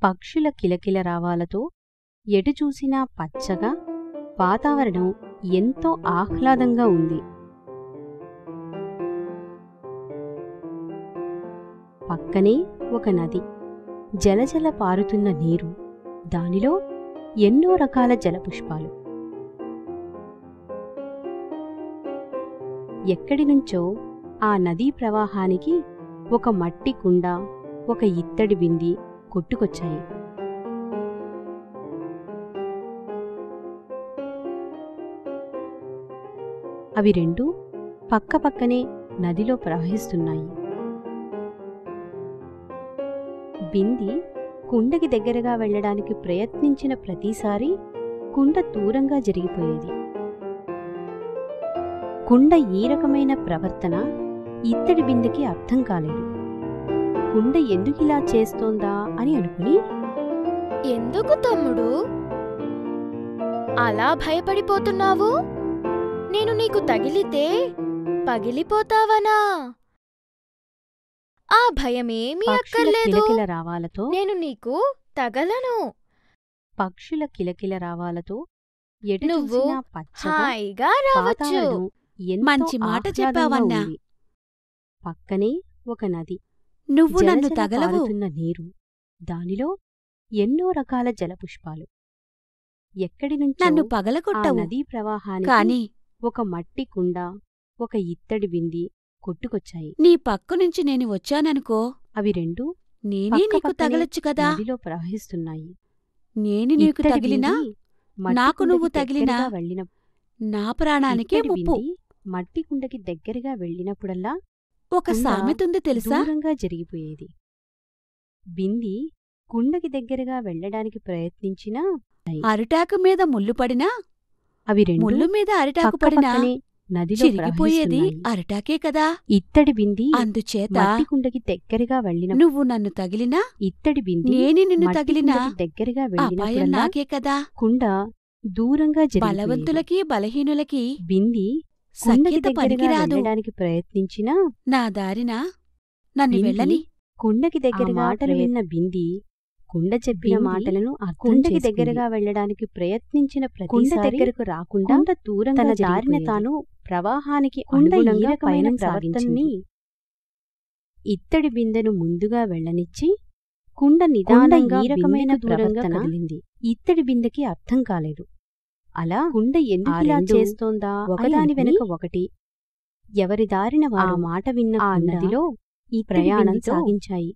పక్షుల కిలకిల రావాలతో ఎటు చూసినా పచ్చగా వాతావరణం ఎంతో ఆహ్లాదంగా ఉంది. పక్కనే ఒక నది, జలజల పారుతున్న నీరు, దానిలో ఎన్నో రకాల జలపుష్పాలు. ఎక్కడినుంచో ఆ నదీ ప్రవాహానికి ఒక మట్టి కుండ, ఒక ఇత్తడి బింది కొట్టుకొచ్చాయి. అవి రెండూ పక్కపక్కనే నదిలో ప్రవహిస్తున్నాయి. బింది కుండకి దగ్గరగా వెళ్లడానికి ప్రయత్నించిన ప్రతిసారీ కుండ దూరంగా జరిగిపోయేది. కుండ ఈ రకమైన ప్రవర్తన ఇత్తడి బిందెకి అర్థం కాలేదు. కుండ ఎందుకిలా చేస్తోందా అని అనుకుని, ఎందుకు తమ్ముడు అలా భయపడిపోతున్నావు? నేను నీకు తగిలితే పగిలిపోతావనా? ఆ భయమేమీ అక్కర్లేదు. రావాలతో నేను నీకు తగలను. పక్షుల కిలకిల రావాలతో ఎటు నువ్వు చూసినా పచ్చగా హాయిగా రావచ్చు. వాతావరణం ఎంతో మంచి మాట ఆహ్లాదంగా చెప్పావన్నా. ఉంది. పక్కనే ఒక నది, నువ్వు నన్ను జలజల తగలవు. పారుతున్న నీరు, దానిలో ఎన్నో రకాల జలపుష్పాలు. ఎక్కడినుంచో నన్ను ఆ పగలగొట్టవు. నదీ ప్రవాహానికి కాని ఒక మట్టి కుండ, ఒక ఇత్తడి బింది కొట్టుకొచ్చాయి. నీ పక్కనుంచి నేను వచ్చాననుకో, అవి రెండూ నేనే నీకు పక్కపక్కనే తగలొచ్చు కదా. నదిలో ప్రవహిస్తున్నాయి. నేను నీకు ఇత్తడి తగిలినా బింది మట్టి నాకు కుండకి నువ్వు తగిలినా దగ్గరగా వెళ్ళిన నా ప్రాణానికే ఇత్తడి ముప్పు. బింది మట్టి కుండకి దగ్గరగా వెళ్ళినప్పుడల్లా ఒక కుండ సామెతుంది తెలుసా? దూరంగా జరిగిపోయేది. బింది కుండకి దగ్గరగా వెళ్ళడానికి ప్రయత్నించినా అరిటాకు మీద ముళ్ళు పడినా, అవి రెండు ముళ్ళు మీద అరిటాకు పడినా పక్కపక్కనే నదిలో చిరిగిపోయేది ప్రవహిస్తున్నాయి. అరిటాకే కదా. ఇత్తడి బింది అందుచేత మట్టి కుండకి దగ్గరగా వెళ్ళిన నువ్వు నన్ను తగిలినా ఇత్తడి బింది నేనే నిన్ను మట్టి తగిలినా కుండకి దగ్గరగా అపాయం వెళ్ళినప్పుడల్లా నాకే కదా. కుండ దూరంగా జరిగిపోయేది. బలవంతులకి బలహీనులకి బింది కుండకి సఖ్యత దగ్గరగా పనికిరాదు. వెళ్ళడానికి ప్రయత్నించినా నా దారిన నన్ను బింది వెళ్ళని. కుండకి దగ్గరగా మాటలు విన్న బింది కుండ చెప్పిన మాటలను కుండకి దగ్గరగా వెళ్ళడానికి ప్రయత్నించిన కుండ దగ్గరకు రాకుండా తన దారిన తాను ప్రవాహానికి అనుగుణంగా పయనం సాగించింది. ఇత్తడి బిందెను ముందుగా వెళ్ళనిచ్చి కుండ నిదానంగా ఈ రకమైన దూరంగా కదిలింది. ఇత్తడి బిందెకి అర్థం కాలేదు. అలా కుండ ఎందుకిలా చేస్తోందా ఒకదాని వెనుక ఒకటి ఎవరి దారిన వారు మాట విన్న ఆ నదిలో ఈ ప్రయాణం సాగించాయి.